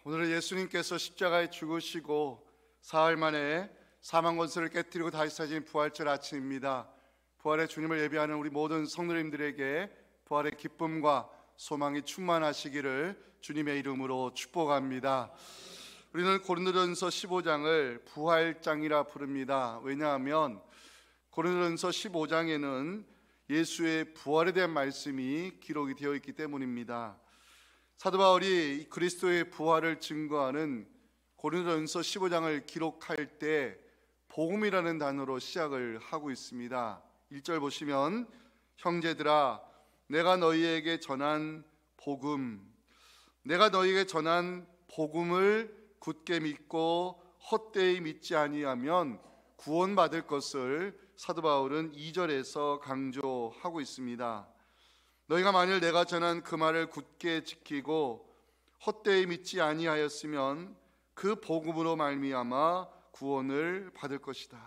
오늘은 예수님께서 십자가에 죽으시고 사흘 만에 사망 권세를 깨뜨리고 다시 사신 부활절 아침입니다. 부활의 주님을 예비하는 우리 모든 성도님들에게 부활의 기쁨과 소망이 충만하시기를 주님의 이름으로 축복합니다. 우리는 고린도전서 15장을 부활장이라 부릅니다. 왜냐하면 고린도전서 15장에는 예수의 부활에 대한 말씀이 기록이 되어 있기 때문입니다. 사도 바울이 그리스도의 부활을 증거하는 고린도전서 15장을 기록할 때 복음이라는 단어로 시작을 하고 있습니다. 1절 보시면 형제들아 내가 너희에게 전한 복음, 내가 너희에게 전한 복음을 굳게 믿고 헛되이 믿지 아니하면 구원받을 것을 사도 바울은 2절에서 강조하고 있습니다. 너희가 만일 내가 전한 그 말을 굳게 지키고 헛되이 믿지 아니하였으면 그 복음으로 말미암아 구원을 받을 것이다.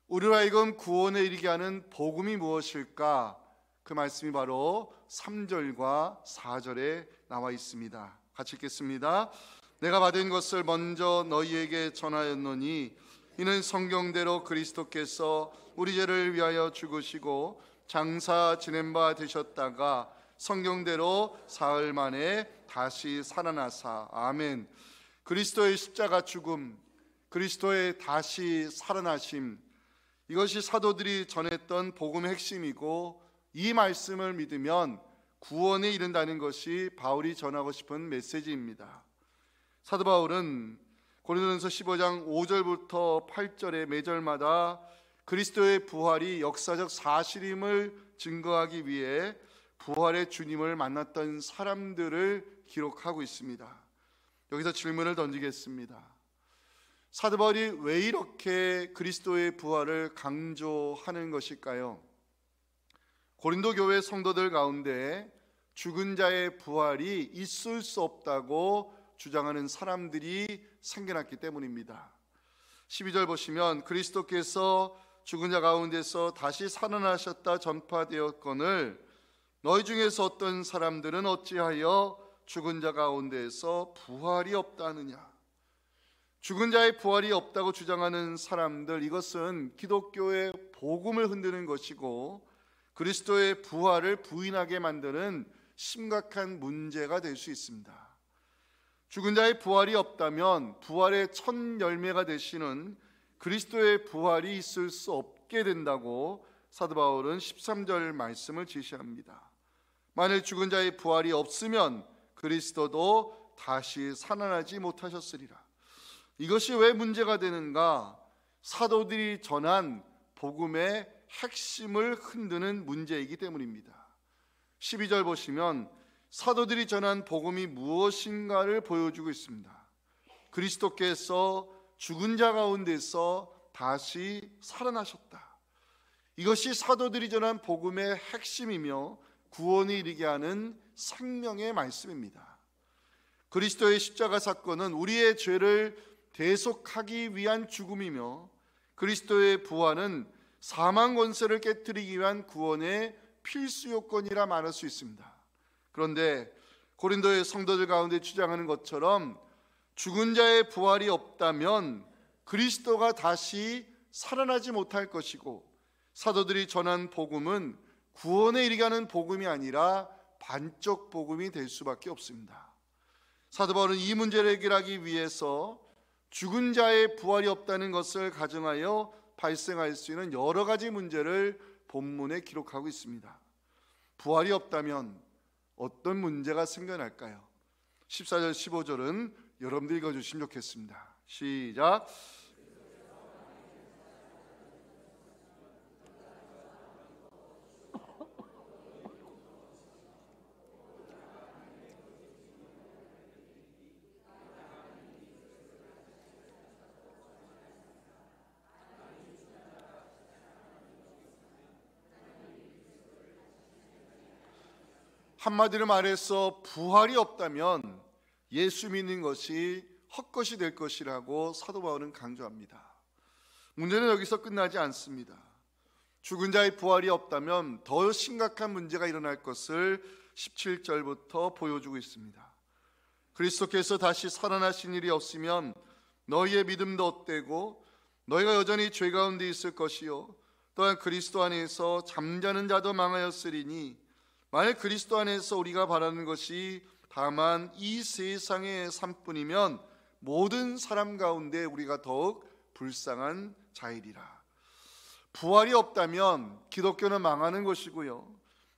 우리로 하여금 구원에 이르게 하는 복음이 무엇일까? 그 말씀이 바로 3절과 4절에 나와 있습니다. 같이 읽겠습니다. 내가 받은 것을 먼저 너희에게 전하였노니 이는 성경대로 그리스도께서 우리 죄를 위하여 죽으시고 장사 지낸 바 되셨다가 성경대로 사흘 만에 다시 살아나사. 아멘. 그리스도의 십자가 죽음, 그리스도의 다시 살아나심, 이것이 사도들이 전했던 복음의 핵심이고 이 말씀을 믿으면 구원에 이른다는 것이 바울이 전하고 싶은 메시지입니다. 사도 바울은 고린도전서 15장 5절부터 8절의 매절마다 그리스도의 부활이 역사적 사실임을 증거하기 위해 부활의 주님을 만났던 사람들을 기록하고 있습니다. 여기서 질문을 던지겠습니다. 사도 바울이 왜 이렇게 그리스도의 부활을 강조하는 것일까요? 고린도 교회 성도들 가운데 죽은 자의 부활이 있을 수 없다고 주장하는 사람들이 생겨났기 때문입니다. 12절 보시면 그리스도께서 죽은 자 가운데서 다시 살아나셨다 전파되었거늘 너희 중에서 어떤 사람들은 어찌하여 죽은 자 가운데서 부활이 없다느냐. 죽은 자의 부활이 없다고 주장하는 사람들, 이것은 기독교의 복음을 흔드는 것이고 그리스도의 부활을 부인하게 만드는 심각한 문제가 될 수 있습니다. 죽은 자의 부활이 없다면 부활의 첫 열매가 되시는 그리스도의 부활이 있을 수 없게 된다고 사도 바울은 13절 말씀을 제시합니다. 만일 죽은 자의 부활이 없으면 그리스도도 다시 살아나지 못하셨으리라. 이것이 왜 문제가 되는가? 사도들이 전한 복음의 핵심을 흔드는 문제이기 때문입니다. 12절 보시면 사도들이 전한 복음이 무엇인가를 보여주고 있습니다. 그리스도께서 죽은 자 가운데서 다시 살아나셨다. 이것이 사도들이 전한 복음의 핵심이며 구원에 이르게 하는 생명의 말씀입니다. 그리스도의 십자가 사건은 우리의 죄를 대속하기 위한 죽음이며 그리스도의 부활은 사망 권세를 깨뜨리기 위한 구원의 필수 요건이라 말할 수 있습니다. 그런데 고린도의 성도들 가운데 주장하는 것처럼 죽은 자의 부활이 없다면 그리스도가 다시 살아나지 못할 것이고 사도들이 전한 복음은 구원에 이르게 하는 복음이 아니라 반쪽 복음이 될 수밖에 없습니다. 사도 바울은 이 문제를 해결하기 위해서 죽은 자의 부활이 없다는 것을 가정하여 발생할 수 있는 여러 가지 문제를 본문에 기록하고 있습니다. 부활이 없다면 어떤 문제가 생겨날까요? 14절 15절은 여러분들 읽어주시면 좋겠습니다. 시작. 한마디로 말해서 부활이 없다면 예수 믿는 것이 헛것이 될 것이라고 사도 바울은 강조합니다. 문제는 여기서 끝나지 않습니다. 죽은 자의 부활이 없다면 더 심각한 문제가 일어날 것을 17절부터 보여주고 있습니다. 그리스도께서 다시 살아나신 일이 없으면 너희의 믿음도 헛되고 너희가 여전히 죄 가운데 있을 것이요 또한 그리스도 안에서 잠자는 자도 망하였으리니 만약 그리스도 안에서 우리가 바라는 것이 다만 이 세상의 삶뿐이면 모든 사람 가운데 우리가 더욱 불쌍한 자이리라. 부활이 없다면 기독교는 망하는 것이고요,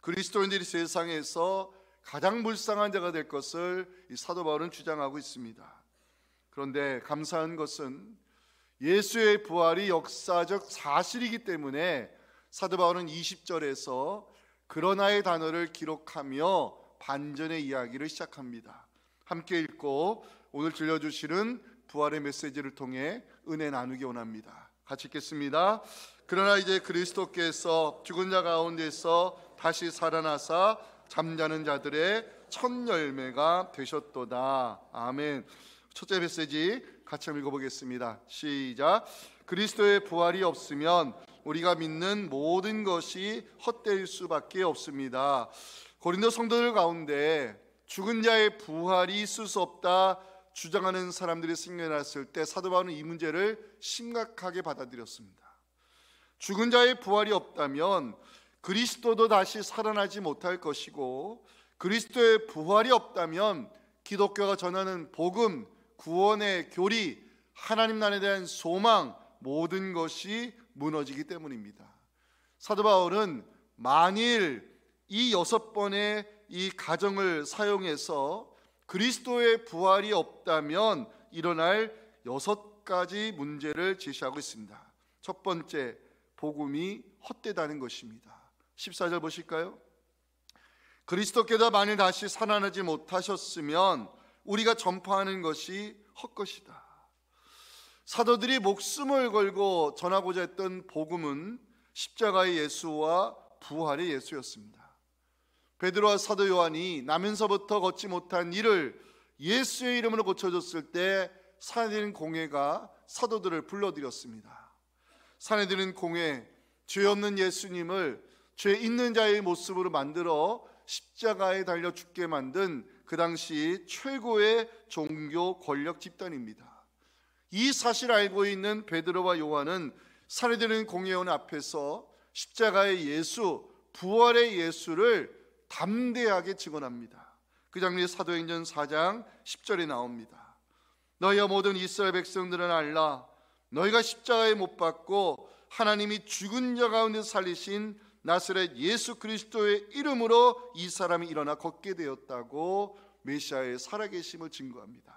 그리스도인들이 세상에서 가장 불쌍한 자가 될 것을 이 사도 바울은 주장하고 있습니다. 그런데 감사한 것은 예수의 부활이 역사적 사실이기 때문에 사도 바울은 20절에서 그러나의 단어를 기록하며 반전의 이야기를 시작합니다. 함께 읽고 오늘 들려주시는 부활의 메시지를 통해 은혜 나누기 원합니다. 같이 읽겠습니다. 그러나 이제 그리스도께서 죽은 자 가운데서 다시 살아나사 잠자는 자들의 첫 열매가 되셨도다. 아멘. 첫째 메시지 같이 읽어보겠습니다. 시작. 그리스도의 부활이 없으면 우리가 믿는 모든 것이 헛될 수밖에 없습니다. 고린도 성도들 가운데 죽은 자의 부활이 있을 수 없다 주장하는 사람들이 생겨났을 때 사도 바울은 이 문제를 심각하게 받아들였습니다. 죽은 자의 부활이 없다면 그리스도도 다시 살아나지 못할 것이고, 그리스도의 부활이 없다면 기독교가 전하는 복음, 구원의 교리, 하나님 나라에 대한 소망, 모든 것이 무너지기 때문입니다. 사도 바울은 만일 이 6번의 이 가정을 사용해서 그리스도의 부활이 없다면 일어날 6가지 문제를 제시하고 있습니다. 첫 번째, 복음이 헛되다는 것입니다. 14절 보실까요? 그리스도께서 만일 다시 살아나지 못하셨으면 우리가 전파하는 것이 헛것이다. 사도들이 목숨을 걸고 전하고자 했던 복음은 십자가의 예수와 부활의 예수였습니다. 베드로와 사도 요한이 나면서부터 걷지 못한 이를 예수의 이름으로 고쳐줬을 때 사내들인 공회가 사도들을 불러들였습니다. 사내들인 공회, 죄 없는 예수님을 죄 있는 자의 모습으로 만들어 십자가에 달려 죽게 만든 그 당시 최고의 종교 권력 집단입니다. 이 사실을 알고 있는 베드로와 요한은 사내들인 공회원 앞에서 십자가의 예수, 부활의 예수를 담대하게 증언합니다. 그 장면이 사도행전 4장 10절에 나옵니다. 너희와 모든 이스라엘 백성들은 알라. 너희가 십자가에 못 박고 하나님이 죽은 자 가운데 살리신 나사렛 예수 그리스도의 이름으로 이 사람이 일어나 걷게 되었다고 메시아의 살아계심을 증거합니다.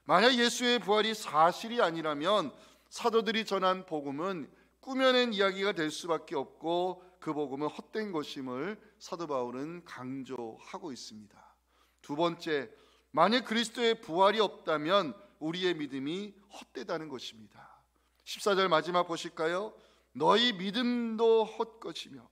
만약 예수의 부활이 사실이 아니라면 사도들이 전한 복음은 꾸며낸 이야기가 될 수밖에 없고 그 복음은 헛된 것임을 사도 바울은 강조하고 있습니다. 두 번째, 만약 그리스도의 부활이 없다면 우리의 믿음이 헛되다는 것입니다. 14절 마지막 보실까요? 너희 믿음도 헛것이며.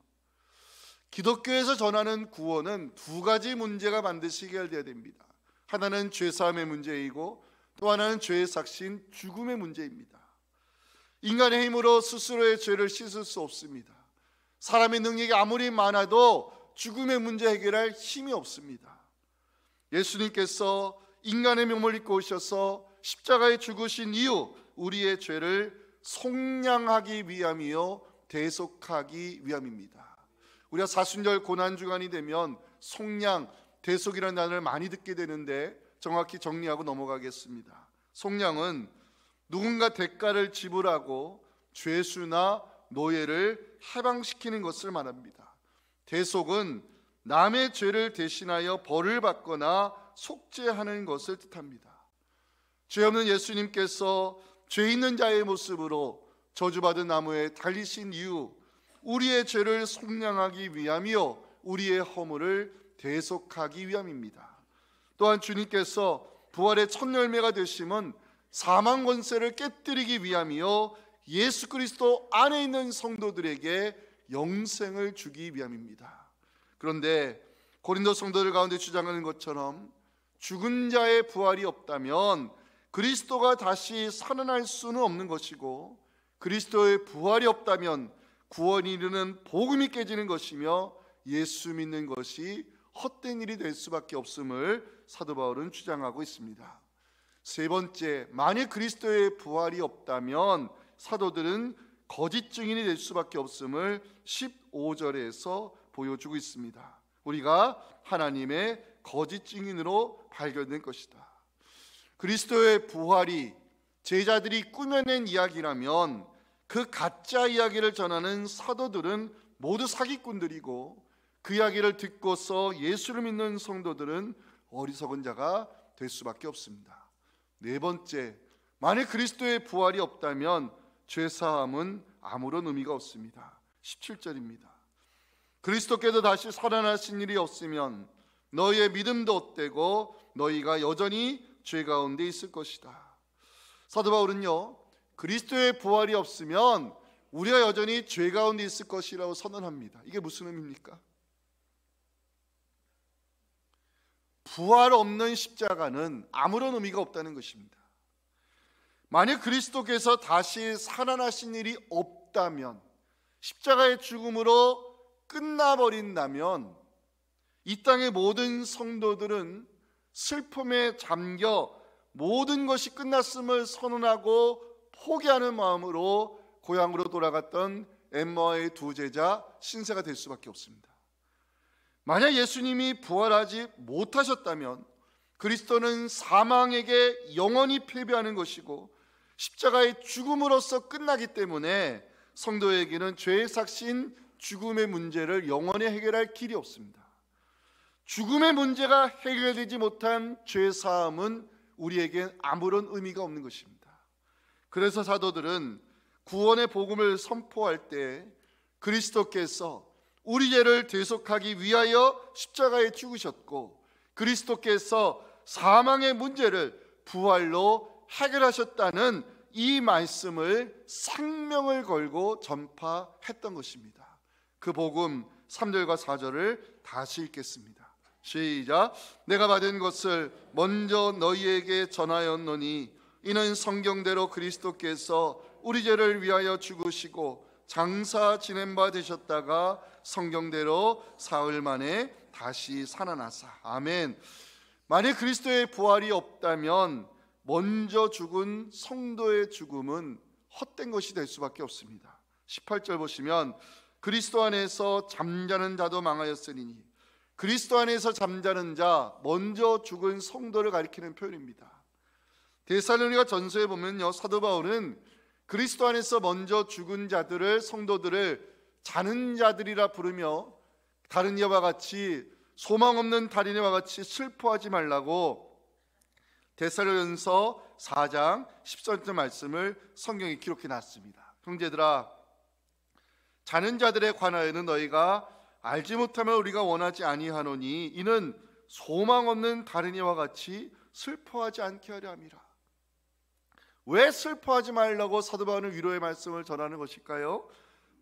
기독교에서 전하는 구원은 두 가지 문제가 반드시 해결되어야 됩니다. 하나는 죄사함의 문제이고 또 하나는 죄의 삭신 죽음의 문제입니다. 인간의 힘으로 스스로의 죄를 씻을 수 없습니다. 사람의 능력이 아무리 많아도 죽음의 문제 해결할 힘이 없습니다. 예수님께서 인간의 몸을 입고 오셔서 십자가에 죽으신 이유, 우리의 죄를 속량하기 위함이요 대속하기 위함입니다. 우리가 사순절 고난주간이 되면 속량, 대속이라는 단어를 많이 듣게 되는데 정확히 정리하고 넘어가겠습니다. 속량은 누군가 대가를 지불하고 죄수나 노예를 해방시키는 것을 말합니다. 대속은 남의 죄를 대신하여 벌을 받거나 속죄하는 것을 뜻합니다. 죄 없는 예수님께서 죄 있는 자의 모습으로 저주받은 나무에 달리신 이유, 우리의 죄를 속량하기 위함이요 우리의 허물을 대속하기 위함입니다. 또한 주님께서 부활의 첫 열매가 되심은 사망 권세를 깨뜨리기 위함이요 예수 그리스도 안에 있는 성도들에게 영생을 주기 위함입니다. 그런데 고린도 성도들 가운데 주장하는 것처럼 죽은 자의 부활이 없다면 그리스도가 다시 살아날 수는 없는 것이고, 그리스도의 부활이 없다면 구원이 이르는 복음이 깨지는 것이며 예수 믿는 것이 헛된 일이 될 수밖에 없음을 사도 바울은 주장하고 있습니다. 세 번째, 만일 그리스도의 부활이 없다면 사도들은 거짓 증인이 될 수밖에 없음을 15절에서 보여주고 있습니다. 우리가 하나님의 거짓 증인으로 발견된 것이다. 그리스도의 부활이 제자들이 꾸며낸 이야기라면 그 가짜 이야기를 전하는 사도들은 모두 사기꾼들이고, 그 이야기를 듣고서 예수를 믿는 성도들은 어리석은 자가 될 수밖에 없습니다. 네 번째, 만일 그리스도의 부활이 없다면 죄사함은 아무런 의미가 없습니다. 17절입니다. 그리스도께서 다시 살아나신 일이 없으면 너희의 믿음도 헛되고 너희가 여전히 죄 가운데 있을 것이다. 사도 바울은요, 그리스도의 부활이 없으면 우리가 여전히 죄 가운데 있을 것이라고 선언합니다. 이게 무슨 의미입니까? 부활 없는 십자가는 아무런 의미가 없다는 것입니다. 만약 그리스도께서 다시 살아나신 일이 없다면, 십자가의 죽음으로 끝나버린다면 이 땅의 모든 성도들은 슬픔에 잠겨 모든 것이 끝났음을 선언하고 포기하는 마음으로 고향으로 돌아갔던 엠마오의 두 제자 신세가 될 수밖에 없습니다. 만약 예수님이 부활하지 못하셨다면 그리스도는 사망에게 영원히 패배하는 것이고 십자가의 죽음으로써 끝나기 때문에 성도에게는 죄의 삭신 죽음의 문제를 영원히 해결할 길이 없습니다. 죽음의 문제가 해결되지 못한 죄사함은 우리에겐 아무런 의미가 없는 것입니다. 그래서 사도들은 구원의 복음을 선포할 때 그리스도께서 우리 죄를 대속하기 위하여 십자가에 죽으셨고 그리스도께서 사망의 문제를 부활로 해결하셨다는 이 말씀을 생명을 걸고 전파했던 것입니다. 그 복음 3절과 4절을 다시 읽겠습니다. 시작. 내가 받은 것을 먼저 너희에게 전하였노니 이는 성경대로 그리스도께서 우리 죄를 위하여 죽으시고 장사 지낸 바 되셨다가 성경대로 사흘 만에 다시 살아나사. 아멘. 만약 그리스도의 부활이 없다면 먼저 죽은 성도의 죽음은 헛된 것이 될 수밖에 없습니다. 18절 보시면 그리스도 안에서 잠자는 자도 망하였으니, 그리스도 안에서 잠자는 자, 먼저 죽은 성도를 가리키는 표현입니다. 데살로니가 전서에 보면요, 사도 바울은 그리스도 안에서 먼저 죽은 자들을, 성도들을 자는 자들이라 부르며 다른 이와 같이 소망 없는 달인과 같이 슬퍼하지 말라고 데살로니가서 4장 14절 말씀을 성경에 기록해 놨습니다. 형제들아, 자는 자들에 관하여는 너희가 알지 못하면 우리가 원하지 아니하노니 이는 소망 없는 다른 이와 같이 슬퍼하지 않게 하려 함이라. 왜 슬퍼하지 말라고 사도 바울은 위로의 말씀을 전하는 것일까요?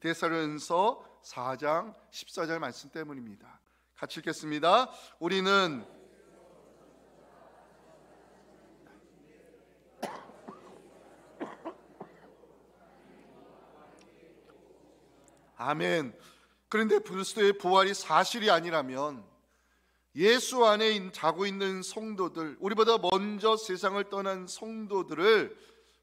데살로니가서 4장 14절 말씀 때문입니다. 같이 읽겠습니다. 우리는 아멘. 그런데 그리스도의 부활이 사실이 아니라면 예수 안에 자고 있는 성도들, 우리보다 먼저 세상을 떠난 성도들을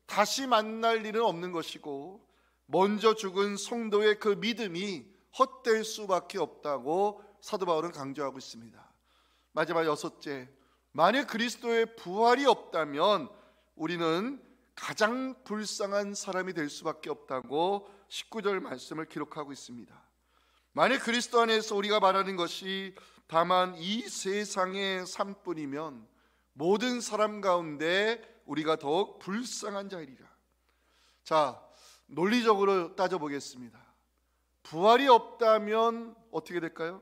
다시 만날 일은 없는 것이고, 먼저 죽은 성도의 그 믿음이 헛될 수밖에 없다고 사도 바울은 강조하고 있습니다. 마지막 여섯째, 만약 그리스도의 부활이 없다면 우리는 가장 불쌍한 사람이 될 수밖에 없다고 19절 말씀을 기록하고 있습니다. 만약 그리스도 안에서 우리가 말하는 것이 다만 이 세상의 삶뿐이면 모든 사람 가운데 우리가 더욱 불쌍한 자이리라. 자, 논리적으로 따져보겠습니다. 부활이 없다면 어떻게 될까요?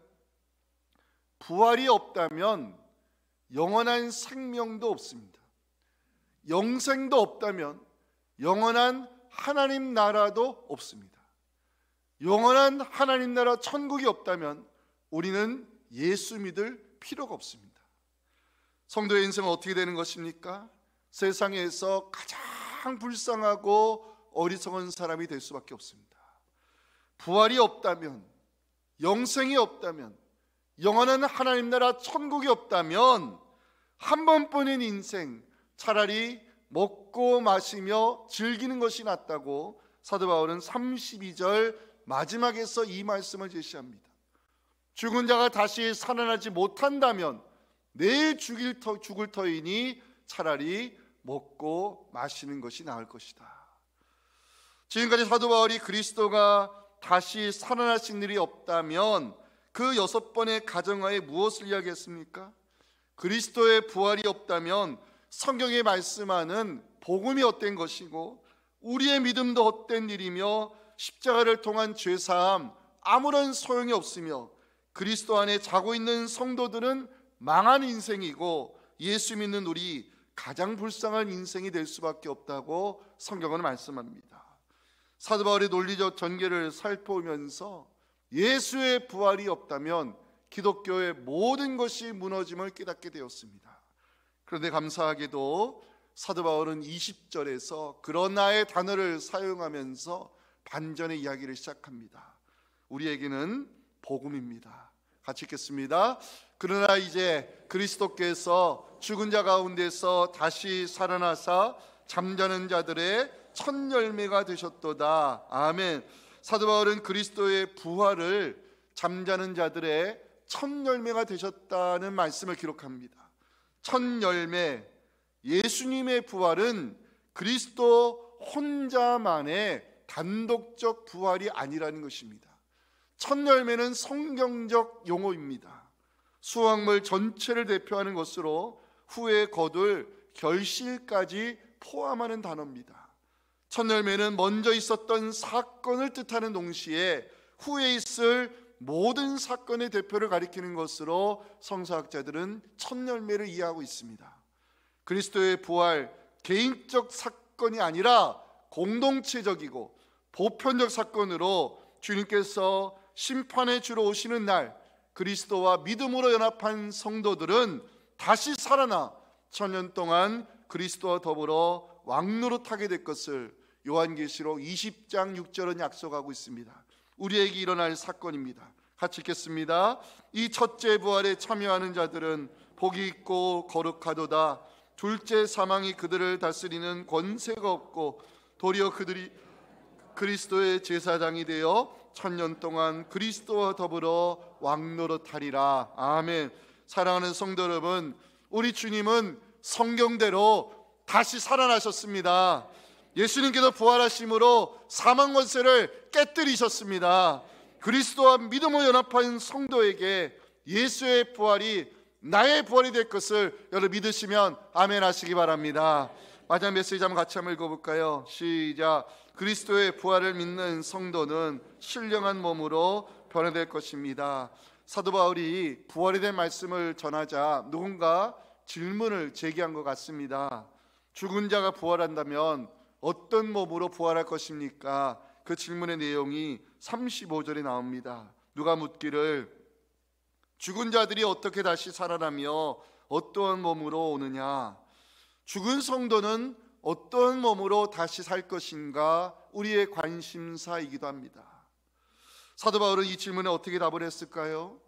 부활이 없다면 영원한 생명도 없습니다. 영생도 없다면 영원한 하나님 나라도 없습니다. 영원한 하나님 나라 천국이 없다면 우리는 예수 믿을 필요가 없습니다. 성도의 인생은 어떻게 되는 것입니까? 세상에서 가장 불쌍하고 어리석은 사람이 될 수밖에 없습니다. 부활이 없다면, 영생이 없다면 영원한 하나님 나라 천국이 없다면 한 번뿐인 인생 차라리 먹고 마시며 즐기는 것이 낫다고 사도 바울은 32절 마지막에서 이 말씀을 제시합니다. 죽은 자가 다시 살아나지 못한다면 내일 죽을 터이니 차라리 먹고 마시는 것이 나을 것이다. 지금까지 사도 바울이 그리스도가 다시 살아나신 일이 없다면 그 6번의 가정하에 무엇을 이야기했습니까? 그리스도의 부활이 없다면 성경에 말씀하는 복음이 헛된 것이고 우리의 믿음도 헛된 일이며 십자가를 통한 죄사함 아무런 소용이 없으며 그리스도 안에 자고 있는 성도들은 망한 인생이고 예수 믿는 우리 가장 불쌍한 인생이 될 수밖에 없다고 성경은 말씀합니다. 사도 바울의 논리적 전개를 살펴보면서 예수의 부활이 없다면 기독교의 모든 것이 무너짐을 깨닫게 되었습니다. 그런데 감사하게도 사도 바울은 20절에서 그러나의 단어를 사용하면서 반전의 이야기를 시작합니다. 우리에게는 복음입니다. 같이 읽겠습니다. 그러나 이제 그리스도께서 죽은 자 가운데서 다시 살아나사 잠자는 자들의 첫 열매가 되셨도다. 아멘. 사도 바울은 그리스도의 부활을 잠자는 자들의 첫 열매가 되셨다는 말씀을 기록합니다. 첫 열매, 예수님의 부활은 그리스도 혼자만의 단독적 부활이 아니라는 것입니다. 첫 열매는 성경적 용어입니다. 수확물 전체를 대표하는 것으로 후에 거둘 결실까지 포함하는 단어입니다. 첫 열매는 먼저 있었던 사건을 뜻하는 동시에 후에 있을 모든 사건의 대표를 가리키는 것으로 성서학자들은 첫 열매를 이해하고 있습니다. 그리스도의 부활, 개인적 사건이 아니라 공동체적이고 보편적 사건으로 주님께서 심판의 주로 오시는 날 그리스도와 믿음으로 연합한 성도들은 다시 살아나 천년 동안 그리스도와 더불어 왕노릇하게 될 것을 요한계시록 20장 6절은 약속하고 있습니다. 우리에게 일어날 사건입니다. 같이 읽겠습니다. 이 첫째 부활에 참여하는 자들은 복이 있고 거룩하도다. 둘째 사망이 그들을 다스리는 권세가 없고 도리어 그들이 그리스도의 제사장이 되어 천년 동안 그리스도와 더불어 왕노릇하리라. 아멘. 사랑하는 성도 여러분, 우리 주님은 성경대로 다시 살아나셨습니다. 예수님께서 부활하심으로 사망 권세를 깨뜨리셨습니다. 그리스도와 믿음으로 연합한 성도에게 예수의 부활이 나의 부활이 될 것을 여러분 믿으시면 아멘 하시기 바랍니다. 마지막 메시지 한번 같이 한번 읽어볼까요? 시작. 그리스도의 부활을 믿는 성도는 신령한 몸으로 변화될 것입니다. 사도 바울이 부활에 대한 말씀을 전하자 누군가 질문을 제기한 것 같습니다. 죽은 자가 부활한다면 어떤 몸으로 부활할 것입니까? 그 질문의 내용이 35절에 나옵니다. 누가 묻기를 죽은 자들이 어떻게 다시 살아나며 어떠한 몸으로 오느냐? 죽은 성도는 어떤 몸으로 다시 살 것인가? 우리의 관심사이기도 합니다. 사도 바울은 이 질문에 어떻게 답을 했을까요?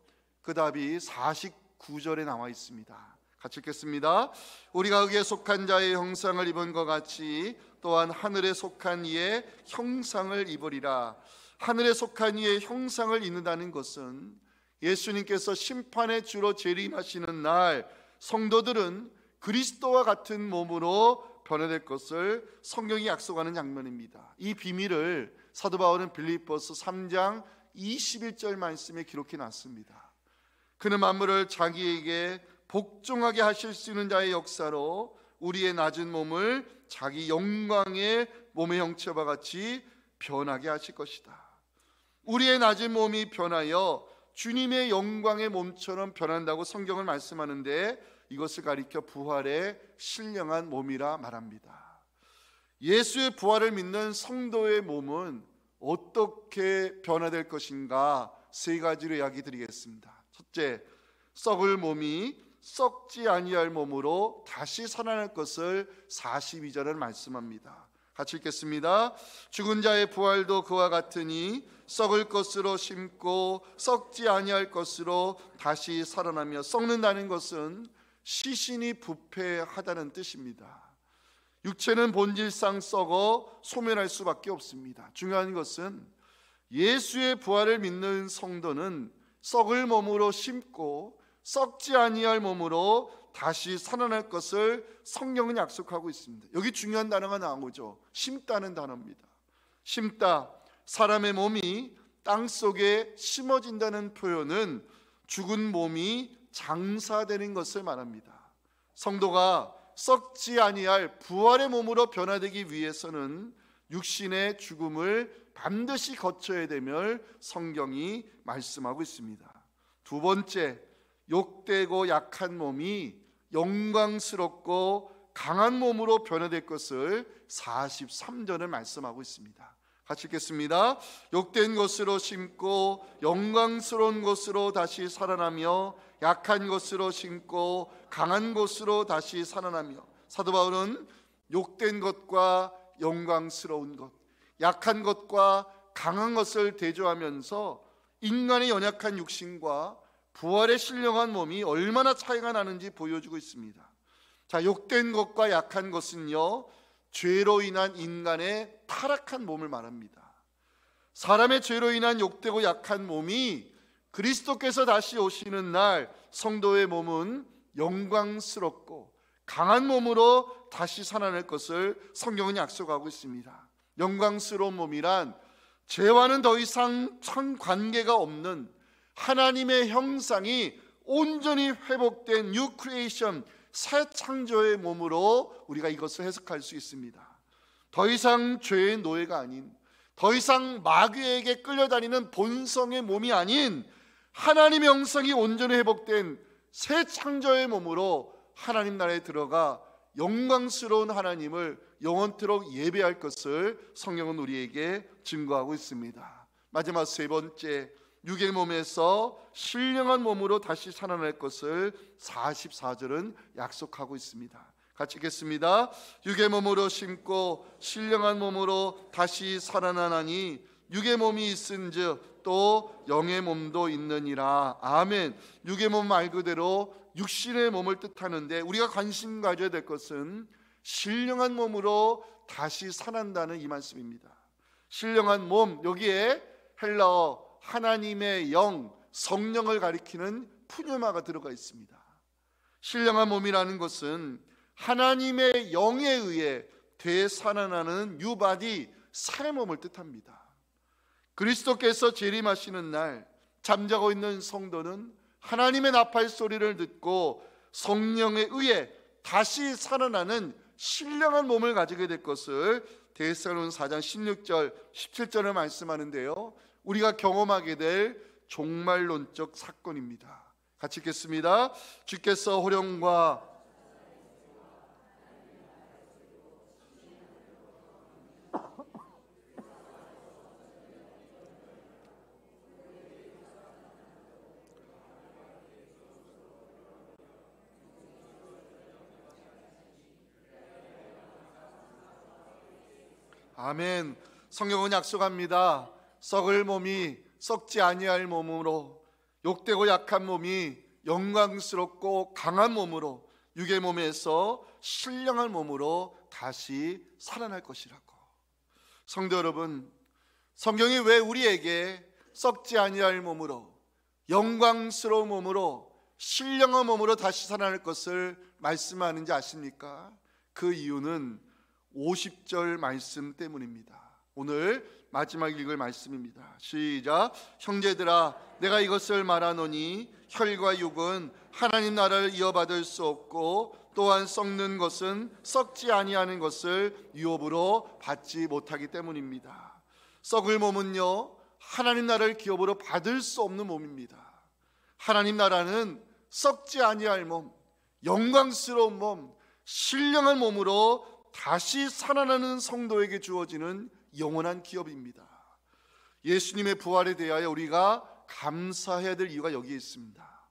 그 답이 49절에 나와 있습니다. 같이 읽겠습니다. 우리가 흙에 속한 자의 형상을 입은 것 같이 또한 하늘에 속한 이의 형상을 입으리라. 하늘에 속한 이의 형상을 입는다는 것은 예수님께서 심판의 주로 재림하시는 날 성도들은 그리스도와 같은 몸으로 변화될 것을 성경이 약속하는 장면입니다. 이 비밀을 사도 바울은 빌립보서 3장 21절 말씀에 기록해 놨습니다. 그는 만물을 자기에게 복종하게 하실 수 있는 자의 역사로 우리의 낮은 몸을 자기 영광의 몸의 형체와 같이 변하게 하실 것이다. 우리의 낮은 몸이 변하여 주님의 영광의 몸처럼 변한다고 성경을 말씀하는데 이것을 가리켜 부활의 신령한 몸이라 말합니다. 예수의 부활을 믿는 성도의 몸은 어떻게 변화될 것인가 세 가지로 이야기 드리겠습니다. 첫째, 썩을 몸이 썩지 아니할 몸으로 다시 살아날 것을 42절은 말씀합니다. 같이 읽겠습니다. 죽은 자의 부활도 그와 같으니 썩을 것으로 심고 썩지 아니할 것으로 다시 살아나며, 썩는다는 것은 시신이 부패하다는 뜻입니다. 육체는 본질상 썩어 소멸할 수밖에 없습니다. 중요한 것은 예수의 부활을 믿는 성도는 썩을 몸으로 심고 썩지 아니할 몸으로 다시 살아날 것을 성경은 약속하고 있습니다. 여기 중요한 단어가 나오죠. 심다는 단어입니다. 심다, 사람의 몸이 땅 속에 심어진다는 표현은 죽은 몸이 장사되는 것을 말합니다. 성도가 썩지 아니할 부활의 몸으로 변화되기 위해서는 육신의 죽음을 반드시 거쳐야 됨을 성경이 말씀하고 있습니다. 두 번째, 욕되고 약한 몸이 영광스럽고 강한 몸으로 변화될 것을 43절을 말씀하고 있습니다. 같이 읽겠습니다. 욕된 것으로 심고 영광스러운 것으로 다시 살아나며, 약한 것으로 심고 강한 것으로 다시 살아나며. 사도 바울은 욕된 것과 영광스러운 것, 약한 것과 강한 것을 대조하면서 인간의 연약한 육신과 부활의 신령한 몸이 얼마나 차이가 나는지 보여주고 있습니다. 자, 욕된 것과 약한 것은요, 죄로 인한 인간의 타락한 몸을 말합니다. 사람의 죄로 인한 욕되고 약한 몸이 그리스도께서 다시 오시는 날 성도의 몸은 영광스럽고 강한 몸으로 다시 살아날 것을 성경은 약속하고 있습니다. 영광스러운 몸이란 죄와는 더 이상 상관계가 없는 하나님의 형상이 온전히 회복된 뉴 크리에이션, 새 창조의 몸으로 우리가 이것을 해석할 수 있습니다. 더 이상 죄의 노예가 아닌, 더 이상 마귀에게 끌려다니는 본성의 몸이 아닌 하나님의 형상이 온전히 회복된 새 창조의 몸으로 하나님 나라에 들어가 영광스러운 하나님을 영원토록 예배할 것을 성경은 우리에게 증거하고 있습니다. 마지막 세 번째, 육의 몸에서 신령한 몸으로 다시 살아날 것을 44절은 약속하고 있습니다. 같이 읽겠습니다. 육의 몸으로 심고 신령한 몸으로 다시 살아나나니 육의 몸이 있은즉 또 영의 몸도 있느니라. 아멘. 육의 몸 말 그대로 육신의 몸을 뜻하는데, 우리가 관심 가져야 될 것은 신령한 몸으로 다시 살아난다는 이 말씀입니다. 신령한 몸, 여기에 헬라어 하나님의 영, 성령을 가리키는 푸뉴마가 들어가 있습니다. 신령한 몸이라는 것은 하나님의 영에 의해 되살아나는 뉴바디, 새 몸을 뜻합니다. 그리스도께서 재림하시는 날 잠자고 있는 성도는 하나님의 나팔 소리를 듣고 성령에 의해 다시 살아나는 신령한 몸을 가지게 될 것을 데살로니가 4장 16절 17절을 말씀하는데요, 우리가 경험하게 될 종말론적 사건입니다. 같이 읽겠습니다. 주께서 호령과 아멘. 성경은 약속합니다. 썩을 몸이 썩지 아니할 몸으로, 욕되고 약한 몸이 영광스럽고 강한 몸으로, 육의 몸에서 신령한 몸으로 다시 살아날 것이라고. 성도 여러분, 성경이 왜 우리에게 썩지 아니할 몸으로, 영광스러운 몸으로, 신령한 몸으로 다시 살아날 것을 말씀하는지 아십니까? 그 이유는 50절 말씀 때문입니다. 오늘 마지막 읽을 말씀입니다. 시작. 형제들아, 내가 이것을 말하노니 혈과 육은 하나님 나라를 이어받을 수 없고, 또한 썩는 것은 썩지 아니하는 것을 유업으로 받지 못하기 때문입니다. 썩을 몸은요, 하나님 나라를 기업으로 받을 수 없는 몸입니다. 하나님 나라는 썩지 아니할 몸, 영광스러운 몸, 신령한 몸으로 다시 살아나는 성도에게 주어지는 영원한 기업입니다. 예수님의 부활에 대하여 우리가 감사해야 될 이유가 여기에 있습니다.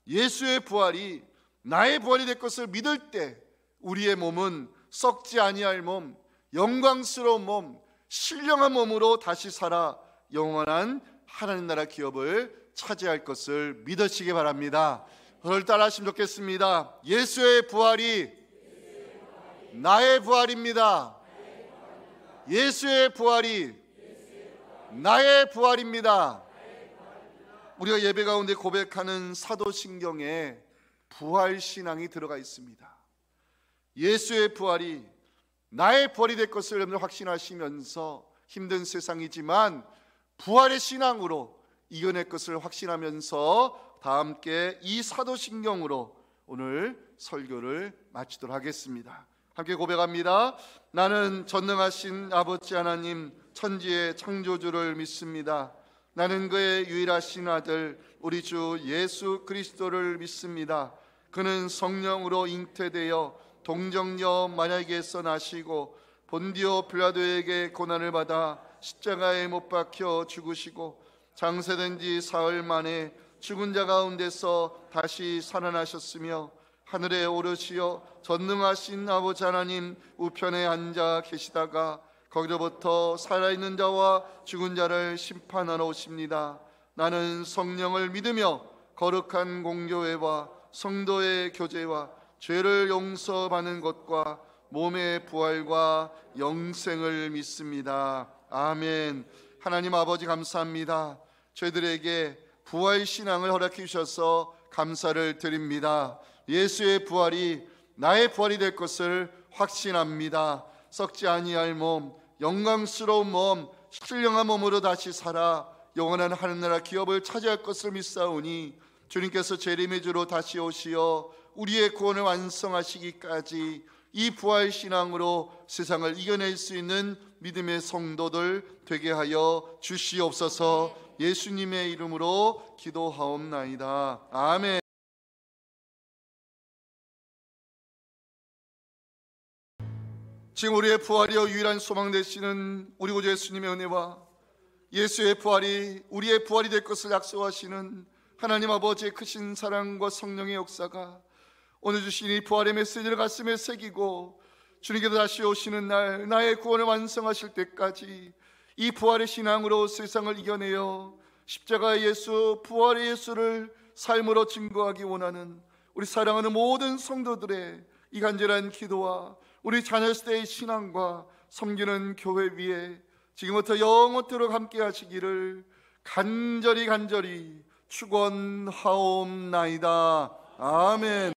예수의 부활이 나의 부활이 될 것을 믿을 때 우리의 몸은 썩지 아니할 몸, 영광스러운 몸, 신령한 몸으로 다시 살아 영원한 하나님 나라 기업을 차지할 것을 믿으시기 바랍니다. 저를 따라하시면 좋겠습니다. 예수의 부활이 나의 부활입니다. 예수의 부활이 나의 부활입니다. 우리가 예배 가운데 고백하는 사도신경에 부활신앙이 들어가 있습니다. 예수의 부활이 나의 부활이 될 것을 여러분들 확신하시면서 힘든 세상이지만 부활의 신앙으로 이겨낼 것을 확신하면서 다 함께 이 사도신경으로 오늘 설교를 마치도록 하겠습니다. 함께 고백합니다. 나는 전능하신 아버지 하나님 천지의 창조주를 믿습니다. 나는 그의 유일하신 아들 우리 주 예수 그리스도를 믿습니다. 그는 성령으로 잉태되어 동정녀 마리아에게서 나시고 본디오 빌라도에게 고난을 받아 십자가에 못 박혀 죽으시고 장세된 지 사흘 만에 죽은 자 가운데서 다시 살아나셨으며 하늘에 오르시어 전능하신 아버지 하나님 우편에 앉아 계시다가 거기로부터 살아있는 자와 죽은 자를 심판하러 오십니다. 나는 성령을 믿으며 거룩한 공교회와 성도의 교제와 죄를 용서받는 것과 몸의 부활과 영생을 믿습니다. 아멘. 하나님 아버지 감사합니다. 저희들에게 부활 신앙을 허락해 주셔서 감사를 드립니다. 예수의 부활이 나의 부활이 될 것을 확신합니다. 썩지 아니할 몸, 영광스러운 몸, 신령한 몸으로 다시 살아 영원한 하늘나라 기업을 차지할 것을 믿사오니 주님께서 재림의 주로 다시 오시어 우리의 구원을 완성하시기까지 이 부활 신앙으로 세상을 이겨낼 수 있는 믿음의 성도들 되게 하여 주시옵소서. 예수님의 이름으로 기도하옵나이다. 아멘. 지금 우리의 부활이여 유일한 소망 되시는 우리 구주 예수님의 은혜와 예수의 부활이 우리의 부활이 될 것을 약속하시는 하나님 아버지의 크신 사랑과 성령의 역사가 오늘 주신 이 부활의 메시지를 가슴에 새기고 주님께서 다시 오시는 날 나의 구원을 완성하실 때까지 이 부활의 신앙으로 세상을 이겨내어 십자가의 예수, 부활의 예수를 삶으로 증거하기 원하는 우리 사랑하는 모든 성도들의 이 간절한 기도와 우리 자녀세대의 신앙과 섬기는 교회 위에 지금부터 영원토록 함께 하시기를 간절히 축원하옵나이다. 아멘.